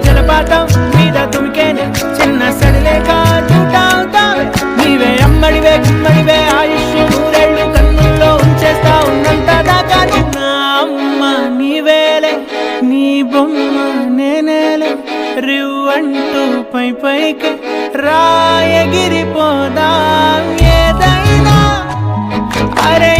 జలపాతం మీద తుమికేనే చిన్న సడిలేక చూటావుతావే నీవే అమ్మడివే గుమ్మడివే ఆయుష్ నూరేళ్ళు కన్నుల్లో ఉంచేస్తా ఉన్నంత దాకా నా అమ్మ నీవేలే నీ బొమ్మ నేనేలే రివ్వంటూ పై పైకి రాయగిరిపోదా ఏదైనా అరే